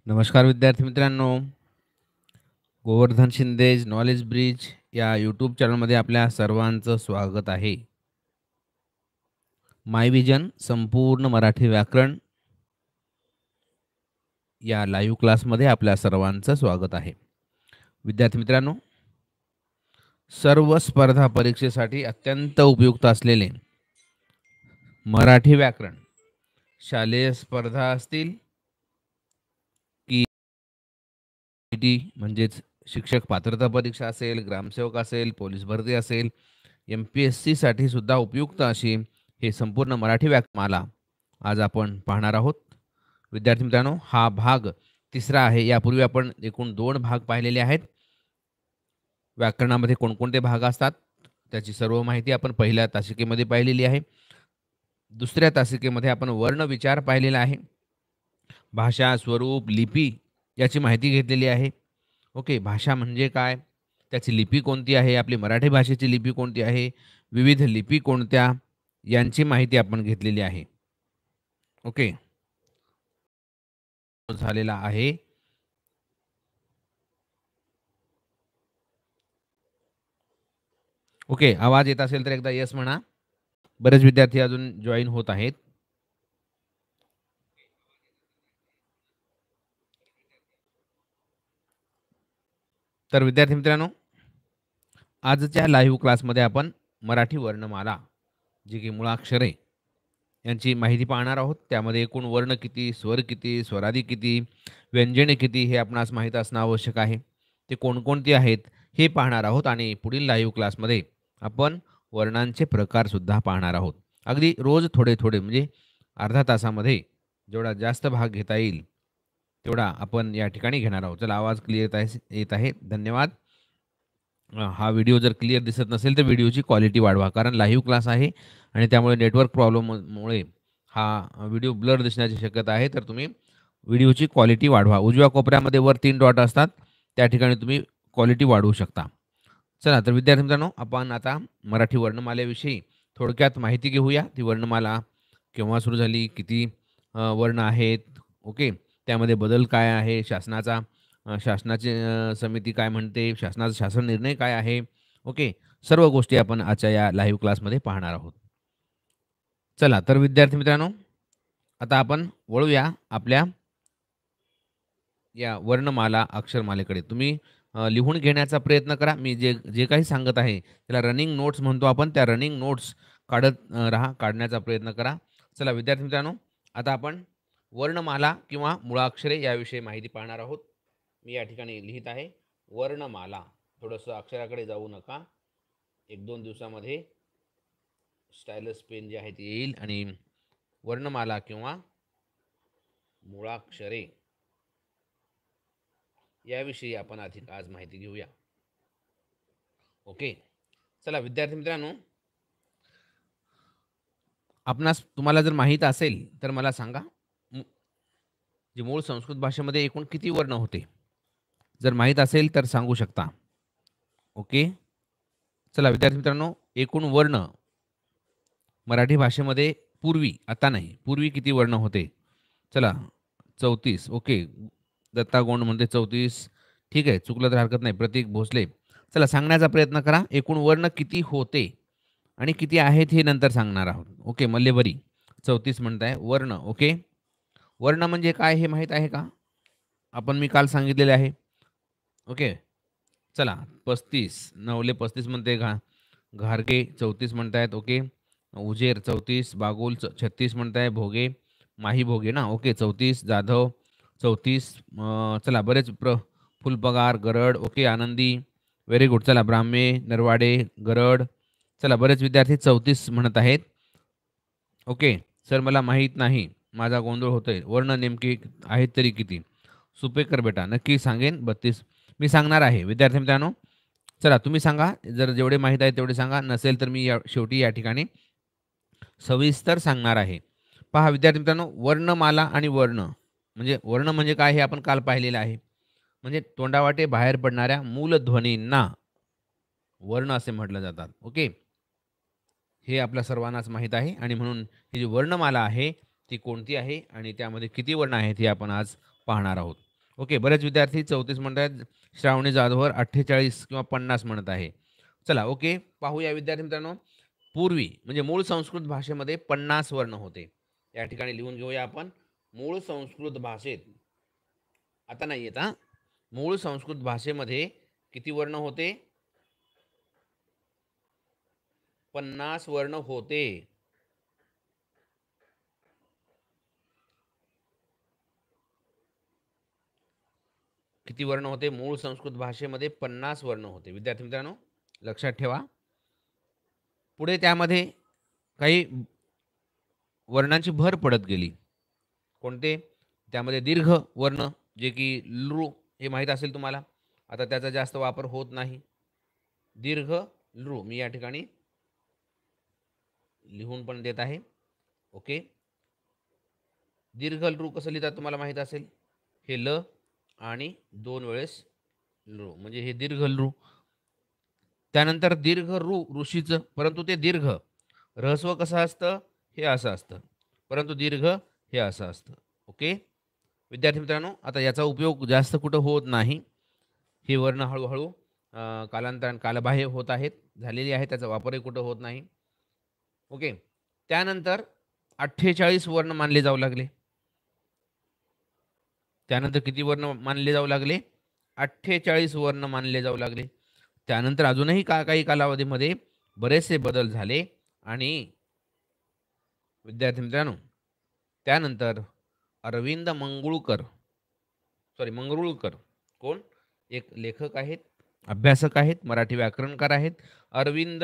नमस्कार विद्यार्थी मित्रांनो. गोवर्धन शिंदेज नॉलेज ब्रिज या यूट्यूब चॅनलमध्ये आपल्या सर्वांचं स्वागत आहे. माय विजन संपूर्ण मराठी व्याकरण या लाईव्ह क्लासमध्ये आपल्या सर्वांचं स्वागत आहे. विद्यार्थी मित्रांनो, सर्व स्पर्धा परीक्षेसाठी अत्यंत उपयुक्त असलेले मराठी व्याकरण शालेय स्पर्धा असतील की म्हणजेच शिक्षक पात्रता परीक्षा असेल, ग्रामसेवक असेल, पोलीस भरती असेल, MPSC साठी सुद्धा उपयुक्त अशी हे संपूर्ण मराठी व्याकरणमाला आज आपण पाहणार आहोत. विद्यार्थी मित्रांनो, हा भाग तिसरा आहे. यापूर्वी आपण एकूण 2 भाग पाहिलेले आहेत. व्याकरणामध्ये कोणकोणते भाग असतात त्याची सर्व माहिती आपण पहिल्या तासिकेमध्ये पाहिलेली आहे. दुसऱ्या तासिकेमध्ये आपण वर्ण विचार पाहिलेला आहे. भाषा, स्वरूप, लिपी याची माहिती घेतलेली आहे. ओके, भाषा म्हणजे काय, त्याची लिपी कोणती आहे, आपली मराठी भाषेची लिपी कोणती आहे, विविध लिपी कोणत्या यांची माहिती आपण घेतलेली आहे. ओके, झालेला आहे. ओके, आवाज येत असेल तर एकदा यस म्हणा. बरेच विद्यार्थी अजून जॉईन होत आहेत. तर विद्यार्थी मित्रांनो, आजच्या लाईव्ह क्लासमध्ये आपण मराठी वर्णमाला जी की मुळाक्षरे यांची माहिती पाहणार आहोत. त्यामध्ये एकूण वर्ण किती, स्वर किती, स्वरादी किती, व्यंजने किती हे आपणास माहीत असणं आवश्यक आहे. ते कोणकोणती आहेत हे पाहणार आहोत आणि पुढील लाईव्ह क्लासमध्ये आपण वर्णांचे प्रकारसुद्धा पाहणार आहोत. अगदी रोज थोडे थोडे म्हणजे अर्धा तासामध्ये जेवढा जास्त भाग घेता येईल तेवढा आपण या ठिकाणी घेणार आहोत. चला, आवाज क्लिअर येत आहे. धन्यवाद. हा व्हिडिओ जर क्लिअर दिसत नसेल तर व्हिडिओची क्वालिटी वाढवा, कारण लाईव्ह क्लास आहे आणि त्यामुळे नेटवर्क प्रॉब्लेममुळे हा व्हिडिओ ब्लर दिसण्याची शक्यता आहे. तर तुम्ही व्हिडिओची क्वालिटी वाढवा. उजव्या कोपऱ्यामध्ये वर 3 डॉट असतात, त्या ठिकाणी तुम्ही क्वालिटी वाढवू शकता. चला, तर विद्यार्थी मित्रांनो, आपण आता मराठी वर्णमालेविषयी थोडक्यात माहिती घेऊया. ती वर्णमाला केव्हा सुरू झाली, किती वर्ण आहेत, ओके, त्यामध्ये बदल काय आहे, शासनाची समिती काय म्हणते, शासनाचा शासन निर्णय काय आहे, ओके, सर्व गोष्टी आपण आजच्या या लाईव्ह क्लासमध्ये पाहणार आहोत. चला, तर विद्यार्थी मित्रांनो, आता आपण वळूया आपल्या या वर्णमाला अक्षरमालेकडे. तुम्ही लिहून घेण्याचा प्रयत्न करा. मी जे जे काही सांगत आहे त्याला रनिंग नोट्स म्हणतो आपण. त्या रनिंग नोट्स काढण्याचा प्रयत्न करा. चला विद्यार्थी मित्रांनो, आता आपण वर्णमाला किंवा मुळाक्षरे याविषयी माहिती पाहणार आहोत. मी या ठिकाणी लिहित आहे वर्णमाला. थोडंसं अक्षराकडे जाऊ नका. 1-2 दिवसामध्ये स्टायलस पेन जे आहे ते येईल आणि वर्णमाला किंवा मुळाक्षरे याविषयी आपण अधिक आज माहिती घेऊया. ओके, चला विद्यार्थी मित्रांनो, तुम्हाला जर माहीत असेल तर मला सांगा, जे मूळ संस्कृत भाषेमध्ये एकूण किती वर्ण होते? जर माहीत असेल तर सांगू शकता. ओके, चला विद्यार्थी मित्रांनो, एकूण वर्ण मराठी भाषेमध्ये पूर्वी, आता नाही, पूर्वी किती वर्ण होते? चला, 34. ओके, दत्ता गोंड म्हणते 34. ठीक आहे, चुकलं तर हरकत नाही. प्रतीक भोसले, चला सांगण्याचा प्रयत्न करा. एकूण वर्ण किती होते आणि किती आहेत हे नंतर सांगणार आहोत. ओके, मल्लेबरी 34 म्हणताय वर्ण. ओके, वर्ण म्हणजे काय हे माहीत आहे का? मी काल सांगितलेले आहे. ओके, चला 35, नवले 35 म्हणते, घारगे 34 म्हणतायत. ओके, उजेर 34, बागुल 36 म्हणताय, भोगे, माही भोगे ना. ओके, 34, जाधव 34. चला बरेच फुलपगार, गरड. ओके, आनंदी, व्हेरी गुड. चला, ब्राह्मे, नरवाडे, गरड. चला, बरेच विद्यार्थी 34 म्हणत आहेत. ओके, सर मला माहीत नाही, माझा गोंधळ होतोय, वर्ण नेमके आहेत तरी किती? सुपेकर बेटा, नक्की सांगेन. 32 मी सांगणार आहे. विद्यार्थी मित्रांनो, चला तुम्ही सांगा, जर जेवढे माहीत आहे तेवढे सांगा, नसेल तर मी शेवटी या ठिकाणी सविस्तर सांगणार आहे. पहा विद्यार्थी मित्रांनो, वर्णमाला आणि वर्ण म्हणजे काय हे आपण काल पाहिलेलं आहे. म्हणजे तोंडावाटे बाहेर पडणाऱ्या मूलध्वनींना वर्ण असे म्हटलं जातात. ओके, हे आपल्या सर्वांनाच माहीत आहे आणि म्हणून ही जी वर्णमाला आहे ती कोणती आहे आणि त्यामध्ये किती वर्ण आहेत हे आपण आज पाहणार आहोत. ओके, बरेच विद्यार्थी 34 म्हणत आहेत. श्रावणी जाधवर 48 किंवा 50 म्हणत आहे. चला ओके, पाहूया विद्यार्थी मित्रांनो. पूर्वी म्हणजे मूळ संस्कृत भाषेमध्ये 50 वर्ण होते. या ठिकाणी लिहून घेऊया आपण. मूळ संस्कृत भाषेत आता नाही येत हा. मूळ संस्कृत भाषेमध्ये किती वर्ण होते? 50 वर्ण होते. किती वर्ण होते? मूळ संस्कृत भाषेमध्ये 50 वर्ण होते. विद्यार्थी मित्रांनो लक्षात ठेवा. पुढे त्यामध्ये काही वर्णांची भर पडत गेली. कोणते? त्यामध्ये दीर्घ वर्ण, जे की लृ हे माहीत असेल तुम्हाला. आता त्याचा जास्त वापर होत नाही. दीर्घ लृ मी या ठिकाणी लिहून पण देत आहे. ओके, दीर्घ लृ कसं लिहितात तुम्हाला माहीत असेल. हे ल आणि 2 वेळेस लृ म्हणजे हे दीर्घ लृ. त्यानंतर दीर्घ ऋ ऋषीचं, परंतु ते दीर्घ. ऱ्हस्व कसं असतं? हे असं असतं, परंतु दीर्घ हे असं असतं. ओके विद्यार्थी मित्रांनो, आता याचा उपयोग जास्त कुठं होत नाही. हे वर्ण हळूहळू कालांतराने कालबाह्य होत आहेत, झालेली आहे. त्याचा वापरही कुठं होत नाही. ओके, त्यानंतर 48 वर्ण मानले जाऊ लागले. त्यानंतर किती वर्ण मानले जाऊ लागले? 48 वर्ण मानले जाऊ लागले. त्यानंतर अजूनही काही कालावधीमध्ये बरेचसे बदल झाले. आणि विद्यार्थी मित्रांनो, त्यानंतर अरविंद मंगरुळकर कोण? एक लेखक आहेत, अभ्यासक आहेत, मराठी व्याकरणकार आहेत. अरविंद,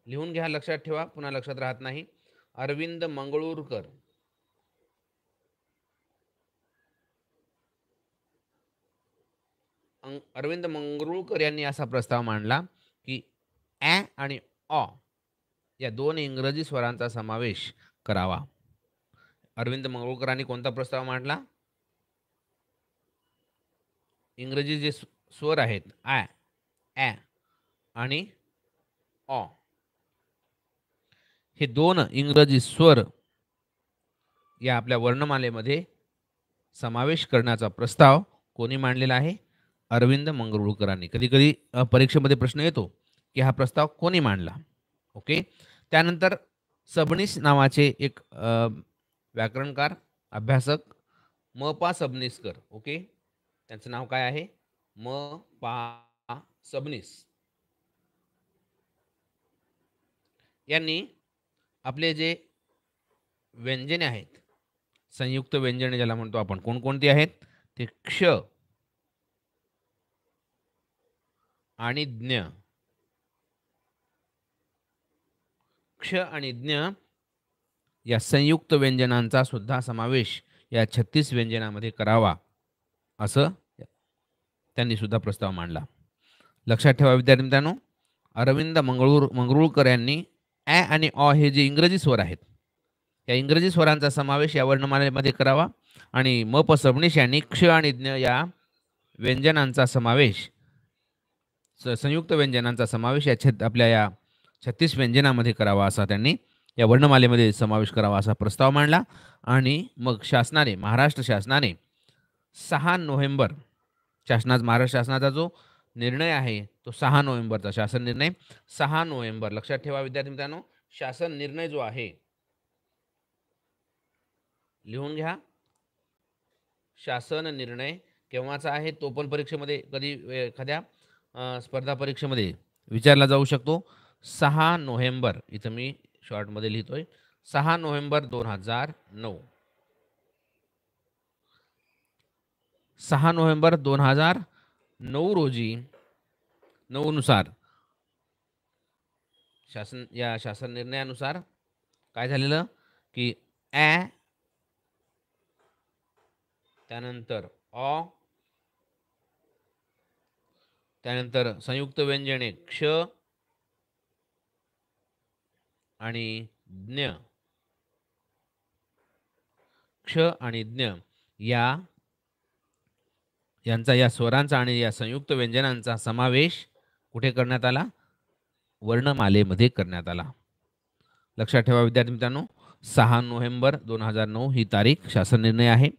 लिहून घ्या, लक्षात ठेवा, पुन्हा लक्षात राहत नाही. अरविंद मंगरुळकर. अरविंद मंगरुळकर यांनी असा प्रस्ताव मांडला की ॲ आणि ऑ या 2 इंग्रजी स्वरांचा समावेश करावा. अरविंद मंगरुळकरांनी कोणता प्रस्ताव मांडला? इंग्रजी जे स्वर आहेत ॲ, ॲ आणि ऑ, हे 2 इंग्रजी स्वर या आपल्या वर्णमालेमध्ये समावेश करण्याचा प्रस्ताव कोणी मांडलेला आहे? अरविंद मंगरुळकरांनी. कधी कधी परीक्षेमध्ये प्रश्न येतो की हा प्रस्ताव कोणी मांडला. ओके, त्यानंतर सबनीस नावाचे एक व्याकरणकार, अभ्यासक, म पा सबनीसकर. ओके, त्यांचं नाव काय आहे? म पा सबनीस. यांनी आपले जे व्यंजने आहेत, संयुक्त व्यंजने ज्याला म्हणतो आपण, कोणकोणती आहेत? ते क्ष आणि ज्ञ. क्ष आणि ज्ञ या संयुक्त व्यंजनांचा सुद्धा समावेश या 36 व्यंजनामध्ये करावा, असं त्यांनी सुद्धा प्रस्ताव मांडला. लक्षात ठेवा विद्यार्थी मित्रांनो, अरविंद मंगरुळकर यांनी ॲ आणि ऑ हे जे इंग्रजी स्वर आहेत, या इंग्रजी स्वरांचा समावेश या वर्णमालेमध्ये करावा. आणि म प सबनीस यांनी क्ष आणि ज्ञ या व्यंजनांचा समावेश, संयुक्त व्यंजनांचा समावेश आपल्या या 36 व्यंजनामध्ये करावा, असा त्यांनी या वर्णमालेमध्ये समावेश करावा असा प्रस्ताव मांडला. आणि मग शासनाने, महाराष्ट्र शासनाने 6 नोव्हेंबर, महाराष्ट्र शासनाचा जो निर्णय आहे तो 6 नोव्हेंबरचा शासन निर्णय, 6 नोव्हेंबर लक्षात ठेवा विद्यार्थी मित्रांनो. शासन निर्णय जो आहे, लिहून घ्या. शासन निर्णय केव्हाचा आहे तो पण परीक्षेमध्ये कधी एखाद्या स्पर्धा परीक्षेमध्ये विचारला जाऊ शकतो. 6 नोव्हेंबर, इथं मी शॉर्टमध्ये लिहितोय, 6 नोव्हेंबर 2009. 6 नोव्हेंबर 2009 रोजी 9 नुसार शासन निर्णयानुसार काय झालेलं की ॲ, त्यानंतर ऑ, त्यानंतर संयुक्त व्यंजने क्ष आणि ज्ञ, क्ष आणि ज्ञ यांचा, या स्वरांचा आणि या संयुक्त व्यंजनांचा समावेश कुठे करण्यात आला? वर्णमालेमध्ये करण्यात आला. लक्षात ठेवा विद्यार्थी मित्रांनो, 6 नोव्हेंबर 2009 ही तारीख शासन निर्णय आहे.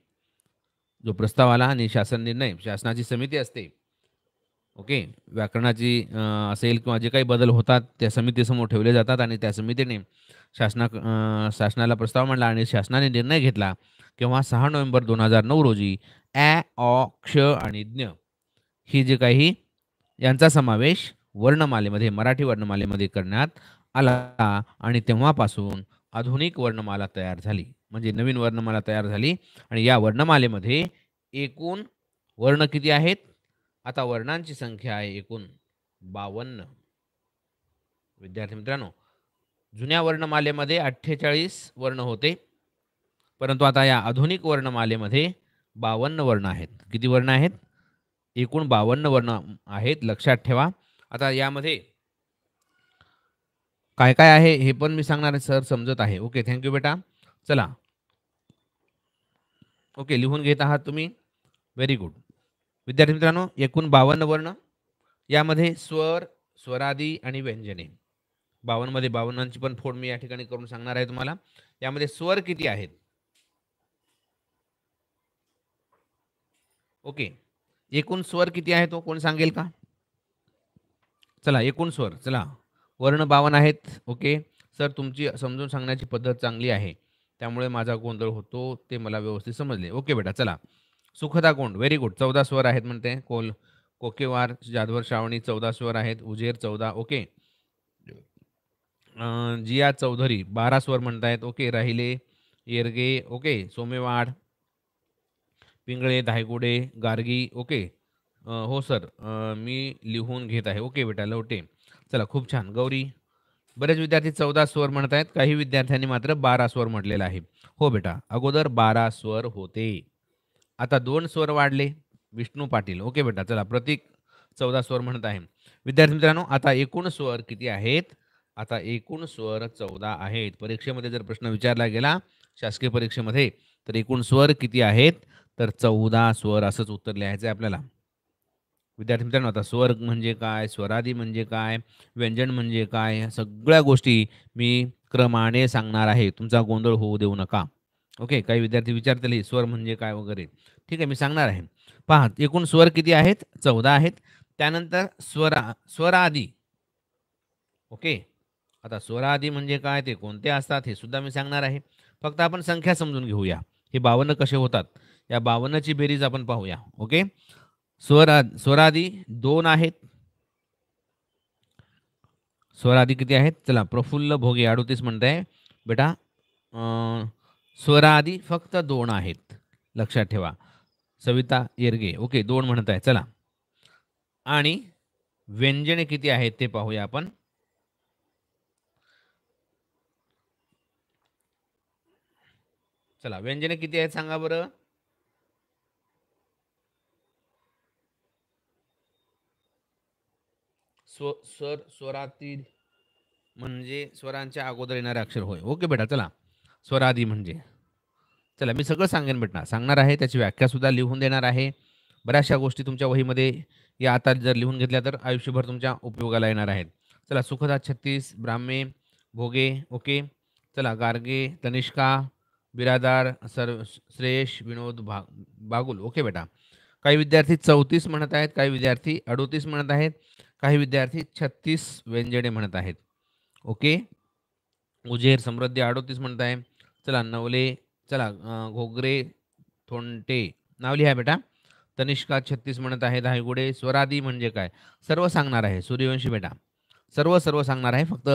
जो प्रस्ताव आला आणि शासन निर्णय, शासनाची समिती असते, ओके, व्याकरणाची असेल किंवा जे काही बदल होतात त्या समितीसमोर ठेवले जातात आणि त्या समितीने शासनाला प्रस्ताव मांडला आणि शासनाने निर्णय घेतला. किंवा 6 नोव्हेंबर 2009 रोजी ॲ, ऑ, क्ष आणि ज्ञ ही जे काही यांचा समावेश वर्णमालेमध्ये, मराठी वर्णमालेमध्ये करण्यात आला आणि तेव्हापासून आधुनिक वर्णमाला तयार झाली. म्हणजे नवीन वर्णमाला तयार झाली आणि या वर्णमालेमध्ये एकूण वर्ण किती आहेत? आता वर्णांची संख्या आहे एकूण 52. विद्यार्थी मित्रांनो, जुन्या वर्णमालेमध्ये 48 वर्ण होते, परंतु आता या आधुनिक वर्णमालेमध्ये 52 वर्ण आहेत. किती वर्ण आहेत? एकूण 52 वर्ण आहेत. लक्षात ठेवा. आता यामध्ये काय काय आहे हे पण मी सांगणार आहे. सर समजत आहे. ओके, थँक्यू बेटा. चला, ओके, लिहून घेत आहात तुम्ही. Very good. विद्यार्थी मित्रांनो, एकूण 52 वर्ण, यामध्ये स्वर, स्वरादी आणि व्यंजने. 52 मध्ये 52ची पण फोड मी या ठिकाणी करून सांगणार आहे तुम्हाला. यामध्ये स्वर किती आहेत? ओके, एकूण स्वर किती आहे तो कोण सांगेल का? चला, एकूण स्वर, चला, वर्ण 52 आहेत. ओके सर, तुमची समजून सांगण्याची पद्धत चांगली आहे, त्यामुळे माझा गोंधळ होतो ते मला व्यवस्थित समजले. ओके बेटा, चला. सुखदा गोंड, व्हेरी गुड. 14 स्वर आहेत म्हणते. कोकेवार, जाधवर, श्रावणी 14 स्वर आहेत. उजेर 14. ओके. जिया चौधरी 12 स्वर म्हणतायत. ओके. राहिले, येरगे, ओके. सोमेवाड, पिंगळे, धायगुडे, गार्गी. ओके. हो सर, मी लिहून घेत आहे. ओके बेटा. लवटे, चला, खूप छान. गौरी, बरेच विद्यार्थी 14 स्वर म्हणत आहेत. काही विद्यार्थ्यांनी मात्र 12 स्वर म्हटलेलं आहे. हो बेटा, अगोदर 12 स्वर होते, आता 2 स्वर वाढले. विष्णू पाटील, ओके बेटा. चला, प्रतीक 14 स्वर म्हणत आहे. विद्यार्थी मित्रांनो, आता एकूण स्वर किती आहेत? आता एकूण स्वर 14 आहेत. परीक्षेमध्ये जर प्रश्न विचारला गेला शासकीय परीक्षेमध्ये, तर एकूण स्वर किती आहेत? तर 14 स्वर असंच उत्तर लिहायचं आहे आपल्याला. विद्यार्थी मित्रांनो, आता स्वर म्हणजे काय, स्वरादी म्हणजे काय, व्यंजन म्हणजे काय, या सगळ्या गोष्टी मी क्रमाने सांगणार आहे. तुमचा गोंधळ होऊ देऊ नका. ओके. काही विद्यार्थी विचारतील स्वर म्हणजे काय वगैरे. ठीक आहे, मी सांगणार आहे. पहा, एकूण स्वर किती आहेत? 14 आहेत. त्यानंतर स्वरादी. ओके. आता स्वरादी म्हणजे काय, ते कोणते असतात हे सुद्धा मी सांगणार आहे. फक्त आपण संख्या समजून घेऊया. हे 52 कसे होतात, या 52ची बेरीज आपण पाहूया. ओके. स्वरादी 2 आहेत. स्वरादी किती आहेत? चला, प्रफुल्ल भोगे 38 म्हणताय बेटा. स्वरादी फक्त 2 आहेत. लक्षात ठेवा. सविता येरगे, ओके, 2 म्हणत आहे. चला, आणि व्यंजने किती आहेत ते पाहूया आपण. चला, व्यंजने किती आहेत सांगा बरं. स्वरातील म्हणजे स्वरांच्या अगोदर येणारे अक्षर होय. ओके बेटा, चला, स्वरादी म्हणजे, चला, मी सगळं सांगेन बेटा, सांगणार आहे. त्याची व्याख्या सुद्धा लिहून देणार आहे. बऱ्याचशा गोष्टी तुमच्या वहीमध्ये या आता जर लिहून घेतल्या तर आयुष्यभर तुमच्या उपयोगाला येणार आहेत. चला, सुखदा 36, ब्राह्मे, भोगे, ओके. चला, गार्गे, तनिष्का, बिरादार, श्रेयश, विनोद, बागुल, ओके बेटा. काही विद्यार्थी 34 म्हणत आहेत, काही विद्यार्थी 38 म्हणत आहेत, काही विद्यार्थी 36 व्यंजने म्हणत आहेत. ओके. उजेर, समृद्धी 38 म्हणत आहे. चला, नवले, चला, घोगरे, थोंटे, नाव लिहा बेटा. तनिष्का 36 म्हणत आहे. धायगुडे. स्वरादी म्हणजे काय सर्व सांगणार आहे. सूर्यवंशी बेटा, सर्व सांगणार आहे. फक्त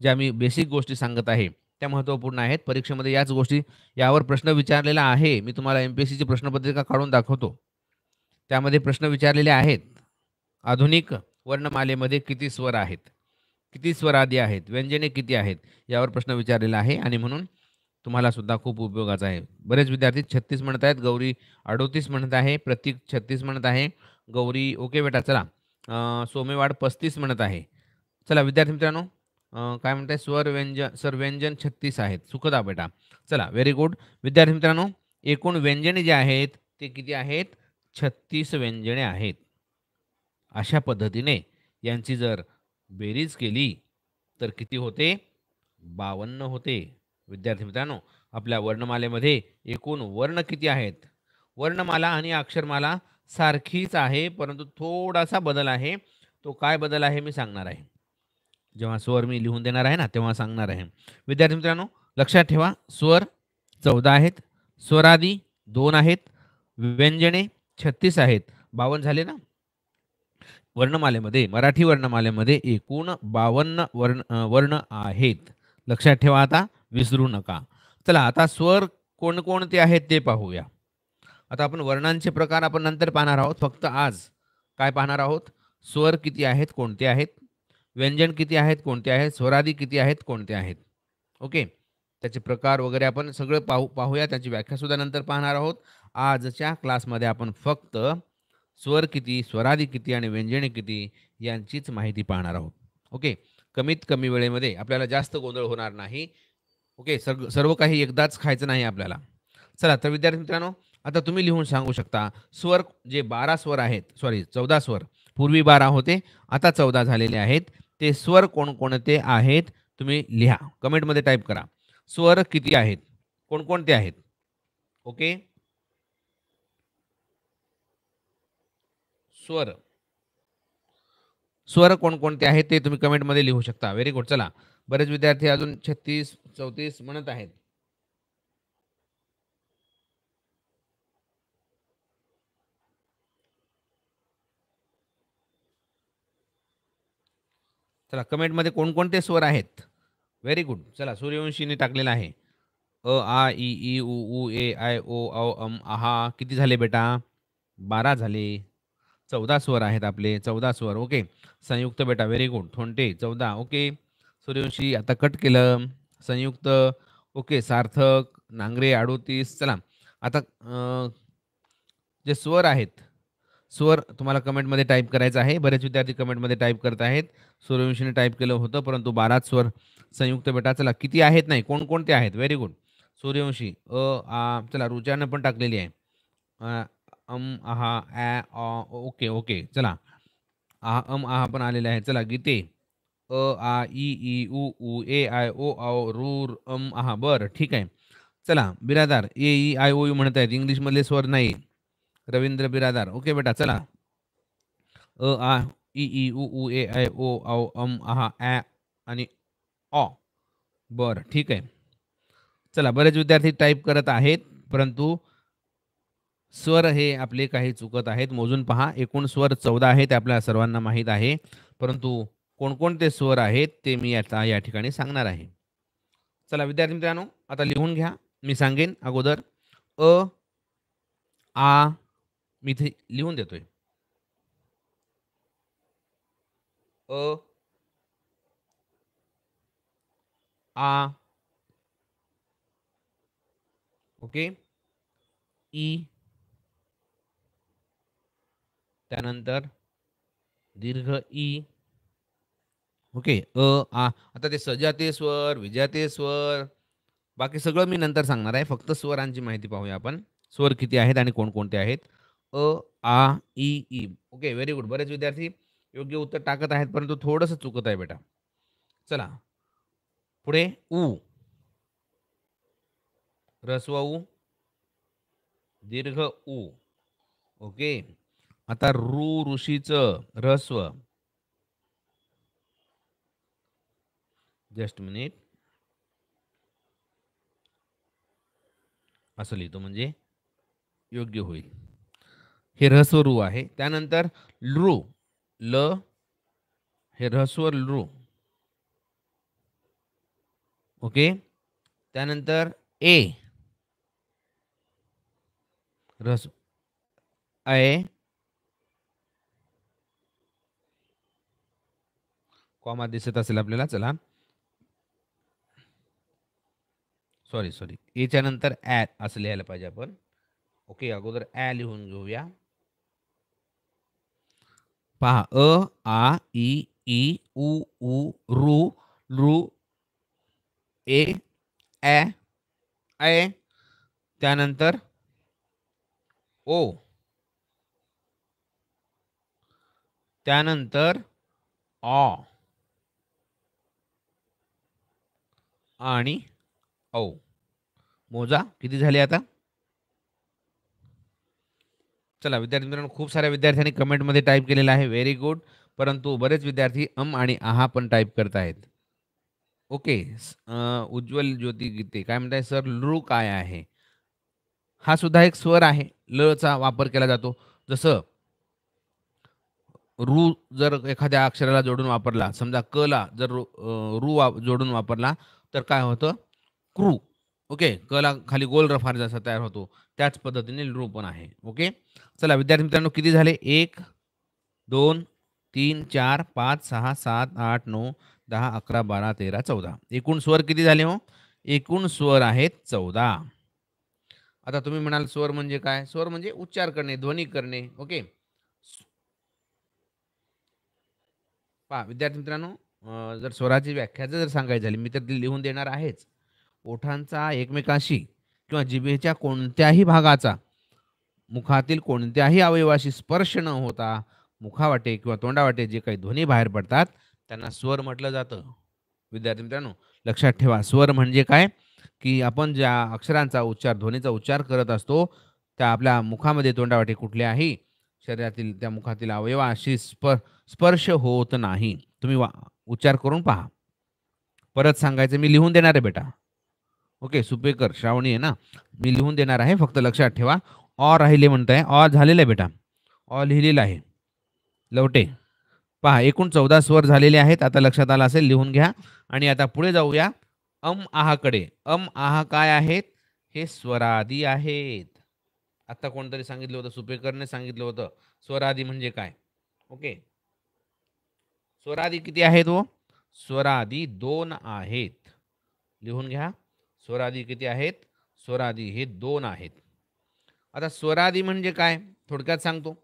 ज्या मी बेसिक गोष्टी सांगत आहे त्या महत्त्वपूर्ण आहेत. परीक्षेमध्ये याच गोष्टी, यावर प्रश्न विचारलेला आहे. मी तुम्हाला MPSCची प्रश्नपत्रिका काढून दाखवतो, त्यामध्ये प्रश्न विचारलेले आहेत. आधुनिक वर्णमालेमध्ये किती स्वर आहेत, किती स्वरादी आहेत, व्यंजने किती आहेत, यावर प्रश्न विचारलेला आहे आणि म्हणून तुम्हाला सुद्धा खूप उपयोगाचा आहे. बरेच विद्यार्थी 36 म्हणत आहेत. गौरी 38 म्हणत आहे. प्रतीक 36 म्हणत आहे. गौरी, ओके बेटा. चला, सोमेवाड 35 म्हणत आहे. चला विद्यार्थी मित्रांनो, काय म्हणताय, व्यंजन 36 आहेत. सुखदा बेटा, चला, व्हेरी गुड. विद्यार्थी मित्रांनो, एकूण व्यंजने जे आहेत ते किती आहेत? 36 व्यंजने आहेत. अशा पद्धतीने यांची जर बेरीज केली तर किती होते? 52 होते. विद्यार्थी मित्रांनो, आपल्या वर्णमालेमध्ये एकूण वर्ण किती आहेत? वर्णमाला आणि अक्षरमाला सारखीच आहे, परंतु थोडासा बदल आहे. तो काय बदल आहे मी सांगणार आहे. जेव्हा स्वर मी लिहून देणार आहे ना, तेव्हा सांगणार आहे. विद्यार्थी मित्रांनो, लक्षात ठेवा, स्वर 14 आहेत, स्वरादी 2 आहेत, व्यंजने 36 आहेत. 52 झाले ना? वर्णमालेमध्ये, मराठी वर्णमालेमध्ये एकूण 52 वर्ण आहेत. लक्षात ठेवा, आता विसरू नका. चला, आता स्वर कोणकोणते आहेत ते पाहूया. आता आपण वर्णांचे प्रकार आपण नंतर पाहणार आहोत. फक्त आज काय पाहणार आहोत? स्वर किती आहेत, कोणते आहेत? व्यंजन किती आहेत, कोणते आहेत? स्वरादी किती आहेत, कोणते आहेत? ओके. त्याचे प्रकार वगैरे आपण सगळं पाहूया. त्याची व्याख्यासुद्धा नंतर पाहणार आहोत. आजच्या क्लासमध्ये आपण फक्त स्वर किती, स्वरादी किती आणि व्यंजने किती यांचीच माहिती पाहणार आहोत. ओके. कमीत कमी वेळेमध्ये आपल्याला जास्त गोंधळ होणार नाही. ओके. सर्व काही एकदाच खायचं नाही आपल्याला. चला, तर विद्यार्थी मित्रांनो, आता तुम्ही लिहून सांगू शकता स्वर जे 12 स्वर आहेत, सॉरी 14 स्वर, पूर्वी 12 होते, आता 14 झालेले आहेत. ते स्वर कोणकोणते आहेत तुम्ही लिहा. कमेंटमध्ये टाईप करा. स्वर किती आहेत? कोणकोणते आहेत? ओके. स्वर. स्वर कोणकोणते आहेत ते तुम्ही कमेंटमध्ये लिहू शकता. Very good. चला, बरेच विद्यार्थी अजून 36, 34 म्हणत आहेत. चला, कमेंटमध्ये कोणकोणते स्वर आहेत? Very good. चला, सूर्यवंशीने टाकलेला आहे. अ, आ, इ, ई, उ, ऊ, ए, आय, ओ, औ, आहा. किती झाले बेटा? 12 झाले. 14 स्वर आहेत आपले. 14 स्वर. ओके. संयुक्त बेटा, व्हेरी गुड. थोंटे 14. ओके. सूर्यवंशी आता कट केलं. संयुक्त. ओके. सार्थक, नांगरे 38. चला, आता जे स्वर आहेत, स्वर तुम्हाला कमेंटमध्ये टाईप करायचं आहे. बरेच विद्यार्थी कमेंटमध्ये टाईप करत आहेत. सूर्यवंशीने टाईप केलं होतं, परंतु 12 स्वर संयुक्त बेटा. चला, किती आहेत नाही, कोणकोणते आहेत? Very good. सूर्यवंशी अ, आ. चला, रुचानं पण टाकलेली आहे. अ, आहा, ॲ, ऑ. Okay, okay. चला, आहा पण आलेले आहे. चला, गीते अ, आ, इ, ई, उ, ऊ, ए, आय, ओ, औ, रू, आहा. बरं, ठीक आहे. चला, बिरादार ए, ई, आय, ओ, यू म्हणत आहेत. इंग्लिशमधले स्वर नाही. रवींद्र बिरादार. ओके बेटा, चला. अ, आ, इ, ई, उ, ऊ, ए, आय, ओ, औ, आहा, ॲ आणि ऑ. बरं, ठीक आहे. चला, बरेच विद्यार्थी टाईप करत आहेत, परंतु स्वर हे आपले काही चुकत आहेत. मोजून पहा. एकूण स्वर 14 आहेत, आपल्या सर्वांना माहीत आहे. परंतु कोणकोणते स्वर आहेत ते मी आता या ठिकाणी सांगणार आहे. चला, विद्यार्थी मित्रांनो, आता लिहून घ्या. मी सांगेन अगोदर. अ, आ. मी इथे लिहून देतोय. अ, आ. ओके. ई. त्यानंतर दीर्घ ई. ओके. अ, आ. आता ते सजातीय स्वर, विजातीय स्वर, बाकी सगळं मी नंतर सांगणार आहे. फक्त स्वरांची माहिती पाहूया आपण. स्वर किती आहेत आणि कोणकोणते आहेत? अ, आ, इ, ई. Okay, very good. बरेच विद्यार्थी योग्य उत्तर टाकत आहेत, परंतु थोडंसं चुकत आहे बेटा. चला, पुढे उ. ऱ्हस्व उ, दीर्घ उ. ओके. आता ऋ, ऋषीचं ऱ्हस्व. Just minute. असं लिहितो म्हणजे योग्य होईल. हे ऱ्हस्व ऋ आहे. त्यानंतर लृ, ल. हे ऱ्हस्व लृ. ओके. त्यानंतर ए, ऱ्हस्व ऐ. कॉमा दिसत असेल आपल्याला. चला, सॉरी. एच्या नंतर ॲ असं लिहायला पाहिजे आपण. ओके, अगोदर ॲ लिहून घेऊया. पहा, अ, आ, इ, ई, उ, ऊ, ऋ, लृ, ए, ॲ, ऐ. त्यानंतर ओ. त्यानंतर ऑ आणि औ. मोजा किती झाले आता? चला विद्यार्थी मित्रांनो, खूप साऱ्या विद्यार्थ्यांनी कमेंटमध्ये टाईप केलेलं आहे, व्हेरी गुड. परंतु बरेच विद्यार्थी आणि आहा पण टाईप करत आहेत. ओके. उज्ज्वल ज्योती गीते काय म्हणताय सर, लृ काय आहे? हा सुद्धा एक स्वर आहे. लचा वापर केला जातो. जसं रू जर एखाद्या अक्षराला जोडून वापरला, समजा ला जर जोडून वापरला, तर काय होतं? क्रू. ओके. ला खाली गोल रफार जसा तयार होतो, त्याच पद्धतीने लृ पण आहे. ओके. चला विद्यार्थी मित्रांनो, किती झाले? 1, 2, 3, 4, 5, 6, 7, 8, 9, 10, 11, 12, 13, 14. एकूण स्वर किती झाले हो? एकूण स्वर आहेत 14. आता तुम्ही म्हणाल स्वर म्हणजे काय? स्वर म्हणजे उच्चार करणे, ध्वनी करणे. ओके. पहा विद्यार्थी मित्रांनो, जर स्वराची व्याख्या जर सांगायची झाली, मी तर ती लिहून देणार आहेच. ओठांचा एकमेकांशी किंवा जिभेच्या कोणत्याही भागाचा मुखातील कोणत्याही अवयवाशी स्पर्श न होता मुखावाटे किंवा तोंडावाटे जे काही ध्वनी बाहेर पडतात, त्यांना स्वर म्हटलं जातं. विद्यार्थी मित्रांनो, लक्षात ठेवा, स्वर म्हणजे काय? की आपण ज्या अक्षरांचा उच्चार, ध्वनीचा उच्चार करत असतो, त्या आपल्या मुखामध्ये तोंडावाटे कुठल्याही शरीरातील त्या मुखातील अवयवाशी स्पर्श होत नाही. तुम्ही उच्चार करून पहा. परत सांगायचं, मी लिहून देणार आहे बेटा. ओके. सुपेकर श्रावणी आहे ना, मी लिहून देणार आहे, फक्त लक्षात ठेवा. राहिले म्हणताय, झालेलं आहे बेटा. लिहिलेलं आहे. लवटे. पहा एकूण 14 स्वर झालेले आहेत. आता लक्षात आलं असेल, लिहून घ्या. आणि आता पुढे जाऊया आहाकडे. आहा काय आहेत? हे स्वरादी आहेत. आता कोणतरी सांगितलं होतं, सुपेकरने सांगितलं होतं, स्वरादी म्हणजे काय? ओके. स्वरादी किती आहेत हो? स्वरादी 2 आहेत. लिहून घ्या. स्वरादी किती आहेत? स्वरादी हे 2 आहेत. आता स्वरादी म्हणजे काय? थोडक्यात सांगतो.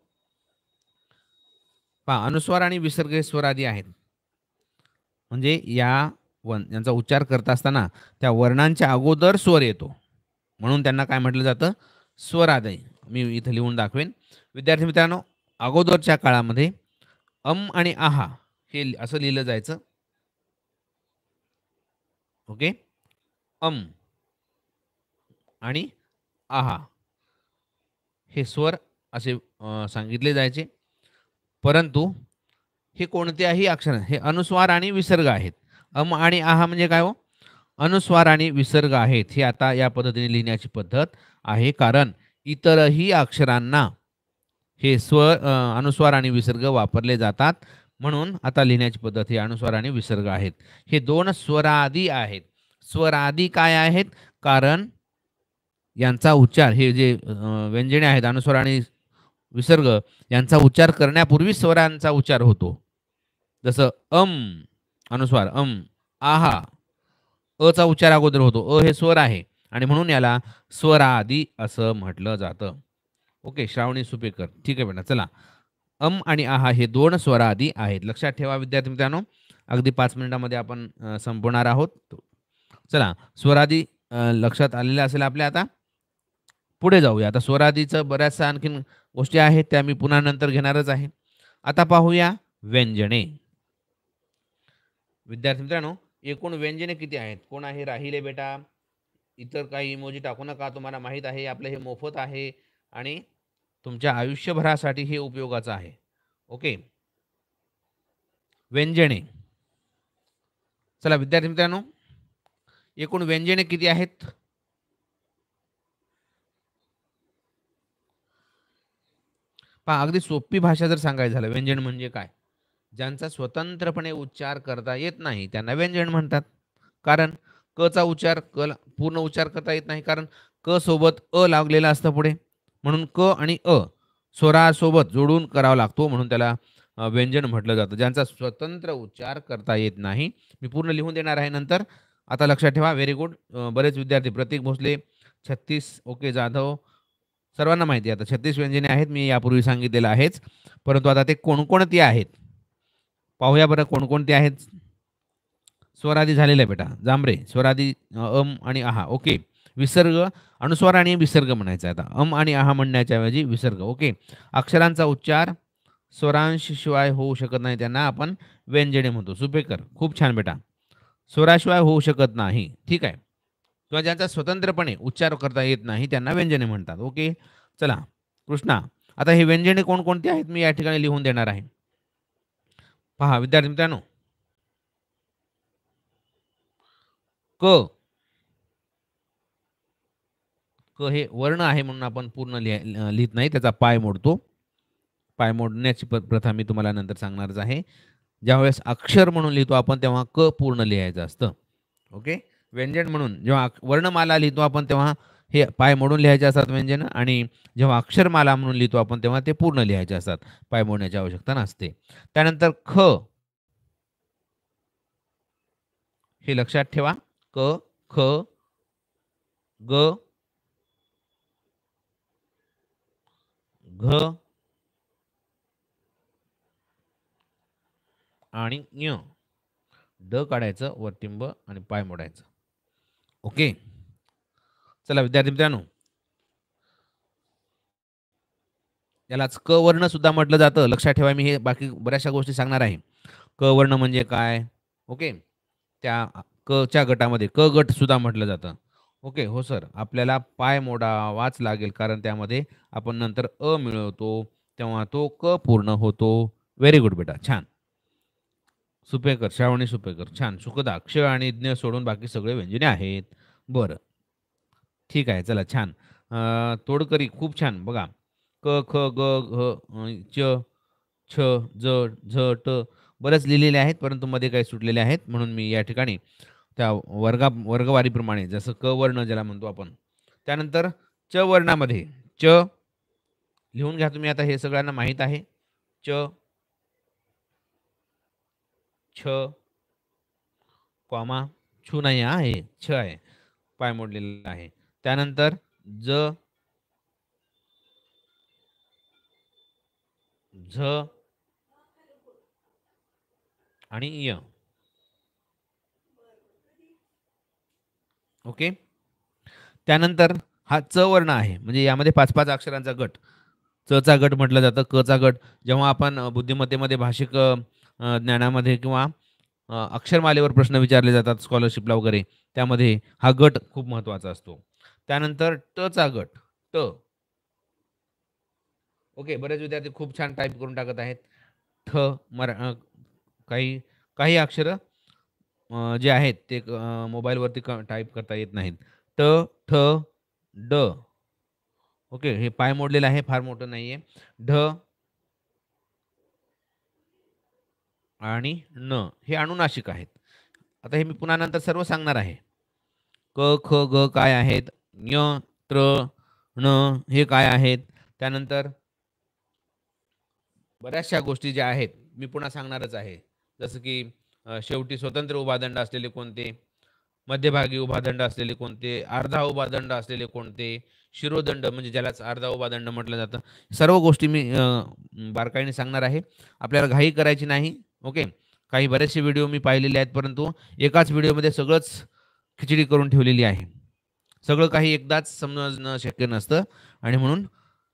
पहा, अनुस्वार आणि विसर्ग हे स्वरादी आहेत. म्हणजे यांचा उच्चार करत असताना त्या वर्णांच्या अगोदर स्वर येतो, म्हणून त्यांना काय म्हटलं जातं? स्वरादी. मी इथं लिहून दाखवेन. विद्यार्थी मित्रांनो, अगोदरच्या काळामध्ये आणि आहा हे असं लिहिलं जायचं. ओके. आणि आहा हे स्वर असे सांगितले जायचे. परंतु हे कोणत्याही अक्षर, हे अनुस्वार आणि विसर्ग आहेत. आणि आहा म्हणजे काय हो? अनुस्वार आणि विसर्ग आहेत. हे आता या पद्धतीने लिहिण्याची पद्धत आहे, कारण इतरही अक्षरांना हे अनुस्वार आणि विसर्ग वापरले जातात. म्हणून आता लिहिण्याची पद्धत ही अनुस्वार आणि विसर्ग आहेत. हे 2 स्वरादी आहेत. स्वरादी काय आहेत? कारण यांचा उच्चार, हे जे व्यंजने आहेत अनुस्वार आणि विसर्ग, यांचा उच्चार करण्यापूर्वी स्वरांचा उच्चार होतो. जसं अनुस्वार आहा, चा उच्चार अगोदर होतो. हे स्वर आहे आणि म्हणून याला स्वरादी असं म्हटलं जातं. ओके. श्रावणी सुपेकर, ठीक आहे बेटा. चला, आणि आहा हे 2 स्वरादी आहेत. लक्षात ठेवा विद्यार्थी मित्रांनो, अगदी 5 मिनिटांमध्ये आपण संपवणार आहोत. चला, स्वरादी लक्षात आलेलं असेल आपल्या. आता पुढे जाऊया. आता स्वरादीचं बऱ्याचशा आणखीन गोष्टी आहेत, त्या मी पुन्हा नंतर घेणारच आहे. आता पाहूया व्यंजने. विद्यार्थी मित्रांनो, एकूण व्यंजने किती आहेत? कोण आहे राहिले बेटा? इतर काही इमोजी टाकू नका. तुम्हाला माहीत आहे, आपलं हे मोफत आहे आणि तुमच्या आयुष्यभरासाठी हे उपयोगाचं आहे. ओके. व्यंजने. चला विद्यार्थी मित्रांनो, एकूण व्यंजने किती आहेत? पहा, अगदी सोपी भाषा जर सांगायचं झालं, व्यंजन म्हणजे काय? ज्यांचा स्वतंत्रपणे उच्चार करता येत नाही त्यांना व्यंजन म्हणतात. कारण चा उच्चार पूर्ण उच्चार करता येत नाही, कारण क सोबत लागलेला असतं पुढे, म्हणून क आणि स्वरासोबत जोडून करावा लागतो, म्हणून त्याला व्यंजन म्हटलं जातं. ज्यांचा स्वतंत्र उच्चार करता येत नाही. मी पूर्ण लिहून देणार आहे नंतर. आता लक्षात ठेवा. Very good. बरेच विद्यार्थी, प्रतीक भोसले 36, ओके जाधव, सर्वांना माहिती आहे. आता 36 व्यंजने आहेत, मी यापूर्वी सांगितलेलं आहेच. परंतु आता ते कोणकोणती आहेत पाहूया बरं. कोणकोणती आहेत? स्वरादी झालेलं आहे बेटा. जांभरे, स्वरादी आणि आहा. ओके. विसर्ग, अनुस्वार आणि विसर्ग म्हणायचा आहे आता. आणि आहा म्हणण्याच्या ऐवजी विसर्ग. ओके. अक्षरांचा उच्चार स्वरांशिवाय होऊ शकत नाही, त्यांना आपण व्यंजने म्हणतो. सुपेकर, खूप छान बेटा. स्वराशिवाय होऊ शकत नाही, ठीक आहे. किंवा ज्यांचा स्वतंत्रपणे उच्चार करता येत नाही त्यांना व्यंजने म्हणतात. ओके. चला कृष्णा, आता हे व्यंजने कोणकोणती आहेत मी या ठिकाणी लिहून देणार आहे. पहा विद्यार्थी मित्रांनो, क क हे वर्ण आहे म्हणून आपण पूर्ण लिहित नाही, त्याचा पाय मोडतो. पाय मोडण्याची प्रथा मी तुम्हाला नंतर सांगणारच आहे. ज्यावेळेस अक्षर म्हणून लिहितो आपण तेव्हा क पूर्ण लिहायचं असतं. ओके. व्यंजन म्हणून जेव्हा वर्णमाला लिहितो आपण तेव्हा हे पाय मोडून लिहायचे असतात व्यंजन, आणि जेव्हा अक्षरमाला म्हणून लिहितो आपण तेव्हा ते पूर्ण लिहायचे असतात. पाय मोडण्याची आवश्यकता नसते. त्यानंतर ख हे लक्षात ठेवा. क, ख, ग, घ आणि ञ. ड काढायचं, वरटिंब आणि पाय मोडायचं. ओके. चला विद्यार्थी मित्रांनो, यालाच क वर्ण सुद्धा म्हटलं जातं. लक्षात ठेवा, मी हे बाकी बऱ्याचशा गोष्टी सांगणार आहे. क वर्ण म्हणजे काय? ओके. त्या क च्या गटामध्ये क गट सुद्धा म्हटलं जातं. ओके. हो सर, आपल्याला पाय मोडावाच लागेल कारण त्यामध्ये आपण नंतर अ मिळवतो तेव्हा तो क पूर्ण होतो. व्हेरी गुड बेटा, छान. सुपेकर, श्रावणी सुपेकर, छान. सुखदा, क्ष आणि ज्ञ सोडून बाकी सगळे व्यंजने आहेत. बरं, ठीक आहे. चला छान. तोडकरी खूप छान. बघा, क, ख, ग, घ, च, छ, ज, झ, ट बरेच लिहिलेले आहेत, परंतु मध्ये काही सुटलेले आहेत. म्हणून मी या ठिकाणी त्या वर्गवारीप्रमाणे जसं क वर्ण ज्याला म्हणतो आपण. त्यानंतर च वर्णामध्ये च लिहून घ्या तुम्ही. आता हे सगळ्यांना माहीत आहे. च, छ, कॉमा, छू नाही आहे, छ आहे. पाय मोडलेला आहे. त्यानंतर ज, झ आणि य. ओके. त्यानंतर हा च वर्ण आहे, म्हणजे यामध्ये 5-5 अक्षरांचा गट. च चा गट म्हटलं जातं. क चा गट जेव्हा आपण बुद्धिमत्तेमध्ये भाषिक ज्ञानामध्ये किंवा अक्षरमालेवर प्रश्न विचारले जातात स्कॉलरशिपला वगैरे, त्यामध्ये हा गट खूप महत्त्वाचा असतो. त्यानंतर ट चा गट. ट. ओके. बरेच विद्यार्थी खूप छान टाइप करून टाकत आहेत. ठ काही काही अक्षरं जे आहेत ते मोबाईलवरती टाइप करता येत नाहीत. ट, ठ, ड. ओके. हे पाय मोडलेलं आहे, फार मोठं नाहीये. ढ आणि न हे अनुनासिक आहेत. आता हे मी पुन्हा नंतर सर्व सांगणार आहे. क, ख, ग काय आहेत? ञ, त्र, ण हे काय आहेत? त्यानंतर बऱ्याचशा गोष्टी ज्या आहेत मी पुन्हा सांगणारच आहे. जसं की शेवटी स्वतंत्र उभादंड असलेले कोणते? मध्यभागी उभादंड असलेले कोणते? अर्धा उभादंड असलेले कोणते? शिरोदंड म्हणजे ज्यालाच अर्धा उभादंड म्हटलं जातं. सर्व गोष्टी मी बारकाईने सांगणार आहे. आपल्याला घाई करायची नाही. ओके. काही बरेचसे व्हिडिओ मी पाहिलेले आहेत, परंतु एकाच व्हिडिओमध्ये सगळंच खिचडी करून ठेवलेली आहे. सगळं काही एकदाच समजणं शक्य नसतं आणि म्हणून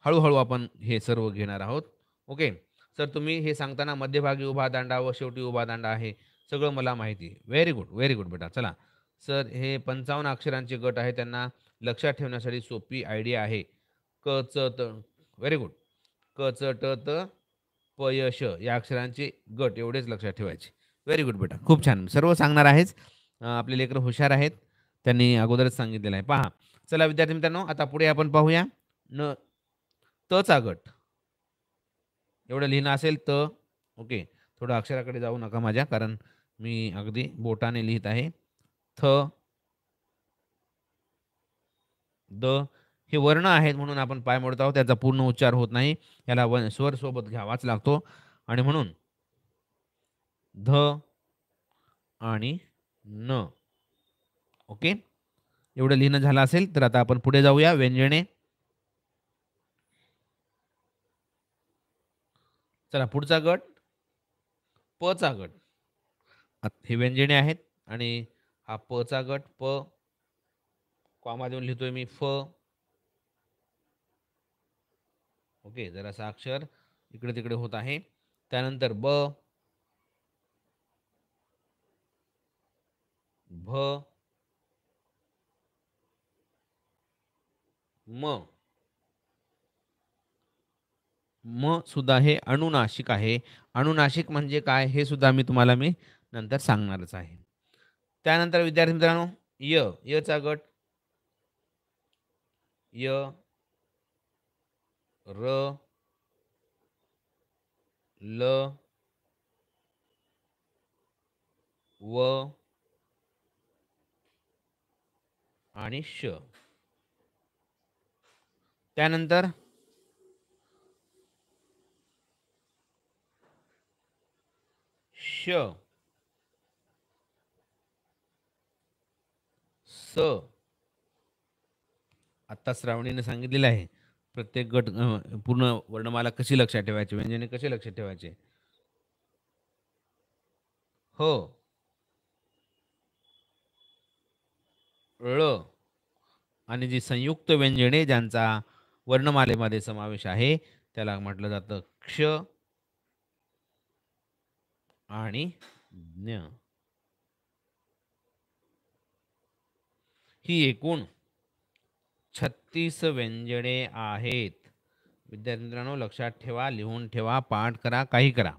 हळू आपण हे सर्व घेणार आहोत. ओके. सर, तुम्ही हे सांगताना मध्यभागी उभा दांडा व शेवटी उभा दांडा आहे. सगळं मला माहिती आहे. व्हेरी गुड, व्हेरी गुड बेटा. चला. सर, हे 55 अक्षरांचे गट आहे. त्यांना लक्षात ठेवण्यासाठी सोपी आयडिया आहे. क, च, त. Very good. क, च, ट, त, प, य, श या अक्षरांचे गट एवढेच लक्षात ठेवायचे. व्हेरी गुड बेटा. खूप छान. सर्व सांगणार आहेच. आपले लेकरं हुशार आहेत. त्यांनी अगोदरच सांगितलेलं आहे. पहा. चला विद्यार्थी मित्रांनो, आता पुढे आपण पाहूया. न त चा गट. एवढं लिहिणं असेल तर ओके. थोडं अक्षराकडे जाऊ नका माझ्या, कारण मी अगदी बोटाने लिहित आहे. थ, द हे वर्ण आहेत म्हणून आपण पाय मोडत आहोत. त्याचा पूर्ण उच्चार होत नाही. याला स्वर सोबत घ्यावाच लागतो आणि म्हणून ध आणि न. ओके. एवढं लिहिणं झालं असेल तर आता आपण पुढे जाऊया. व्यंजने. चला पुढचा गट प चा गट. हे व्यंजने आहेत आणि हा प चा गट. प कॉमा देऊन लिहितोय मी. फ. ओके. जरासा अक्षर इकडे तिकडे होत आहे. त्यानंतर ब, भ, म, म सुद्धा हे अनुनासिक आहे. अनुनासिक म्हणजे काय हे सुद्धा तुम्हाला नंतर सांगणारच आहे. त्यानंतर विद्यार्थी मित्रांनो यचा गट य, र, ल, व आणि श. त्यानंतर श, स. आता श्रावणीने सांगितलेलं आहे प्रत्येक गट पूर्ण वर्णमाला कशी लक्षात ठेवायची, व्यंजने कसे लक्षात ठेवायचे. हो, ळ आणि जी संयुक्त व्यंजने ज्यांचा वर्णमालेमध्ये समावेश आहे त्याला म्हटलं जातं क्ष आणि ज्ञ. ही एकूण 36 व्यंजने आहेत. विद्यार्थी मित्रांनो लक्षात ठेवा, लिहून ठेवा, पाठ करा, काही करा.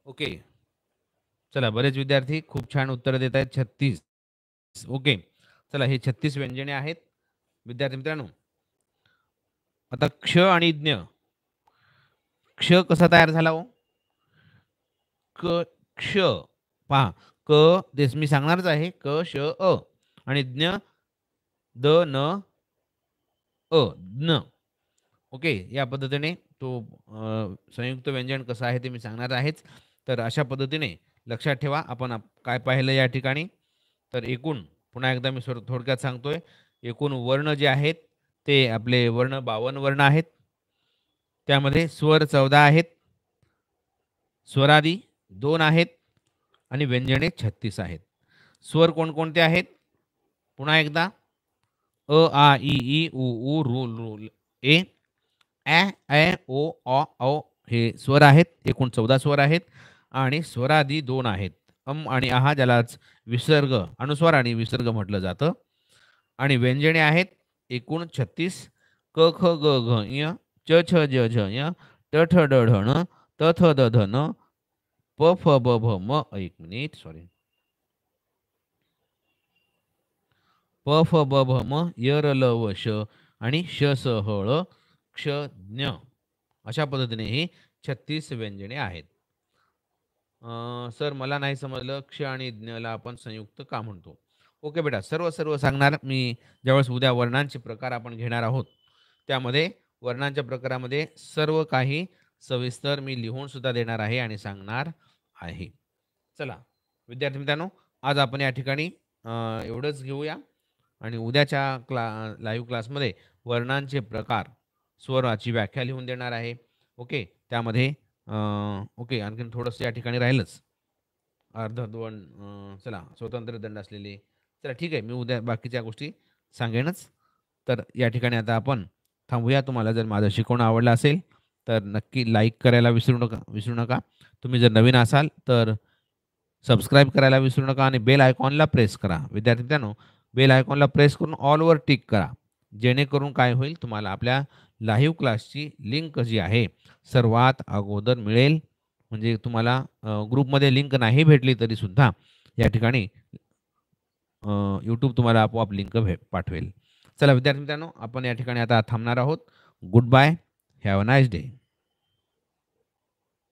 ओके, चला बरेच विद्यार्थी खूप छान उत्तर देत आहेत. 36. ओके, चला हे 36 व्यंजने आहेत. विद्यार्थी मित्रांनो आता क्ष आणि ज्ञ. क्ष कसा तयार झाला हो? क्ष पहा, क देश मी सांगणारच आहे, क श अ आणि ज्ञ द न अ ज्ञ. ओके, या पद्धतीने तो संयुक्त व्यंजन कसं आहे ते मी सांगणार आहेच. तर अशा पद्धतीने लक्षात ठेवा. आपण काय पाहिलं या ठिकाणी, तर एकूण पुन्हा एकदा मी थोडक्यात सांगतोय. एकूण वर्ण जे आहेत ते आपले वर्ण 52 वर्ण आहेत. त्यामध्ये स्वर 14 आहेत, स्वरादी 2 आहेत आणि व्यंजने 36 आहेत. स्वर कोणकोणते आहेत? पुन्हा एकदा अ, आ, इ, ई, उ, ऊ, रू, रू, ए, ए, ओ, औ हे स्वर आहेत. एकूण 14 स्वर आहेत आणि स्वरादी 2 आहेत. आणि आहा ज्यालाच विसर्ग, अनुस्वार आणि विसर्ग म्हटलं जातं. आणि व्यंजने आहेत एकूण 36. क, ख, ग, घ, ञ, च, छ, ज, झ, ञ, ट, ठ, ड, ढ, ण, त, थ, द, ध, न, प, फ, ब, भ, म. एक मिनिट, सॉरी. प, फ, ब, भ, म, य, र, ल, व, श आणि श, स, ह, ळ, क्ष, ज्ञ. अशा पद्धतीने ही 36 व्यंजने आहेत. सर मला नाही समजलं, क्ष आणि ज्ञला आपण संयुक्त का म्हणतो? ओके बेटा, सर्व सर्व सांगणार मी ज्यावेळेस उद्या वर्णांचे प्रकार आपण घेणार आहोत. त्यामध्ये वर्णांच्या प्रकारामध्ये सर्व काही सविस्तर मी लिहून सुद्धा देणार आहे आणि सांगणार आहे. चला विद्यार्थी मित्रांनो, आज आपण या ठिकाणी एवढंच घेऊया आणि उद्याच्या लाईव्ह क्लासमध्ये वर्णांचे प्रकार, स्वराची व्याख्या लिहून देणार आहे. ओके, त्यामध्ये ओके आणखीन थोडंसं या ठिकाणी राहिलंच अर्धद्वंड, चला स्वतंत्र दंड असलेले. चला ठीक आहे, मी उद्या बाकीच्या गोष्टी सांगेनच. तर या ठिकाणी आता आपण थांबूया. तुम्हाला जर माझं शिकवणं आवडलं असेल तर नक्की लाईक करायला विसरू नका. तुम्ही जर नवीन असाल तर सबस्क्राईब करायला विसरू नका आणि बेल आयकॉनला प्रेस करा. विद्यार्थी मित्रांनो, बेल आयकॉनला प्रेस करून ऑलवर टिक करा. जेणेकरून काय होईल, तुम्हाला आपल्या लाईव्ह क्लासची लिंक जी आहे सर्वात अगोदर मिळेल. म्हणजे तुम्हाला ग्रुपमध्ये लिंक नाही भेटली तरीसुद्धा या ठिकाणी यूट्यूब तुम्हाला आपोआप लिंक पाठवेल. चला विद्यार्थी मित्रांनो, आपण या ठिकाणी आता थांबणार आहोत. Goodbye, have a nice day.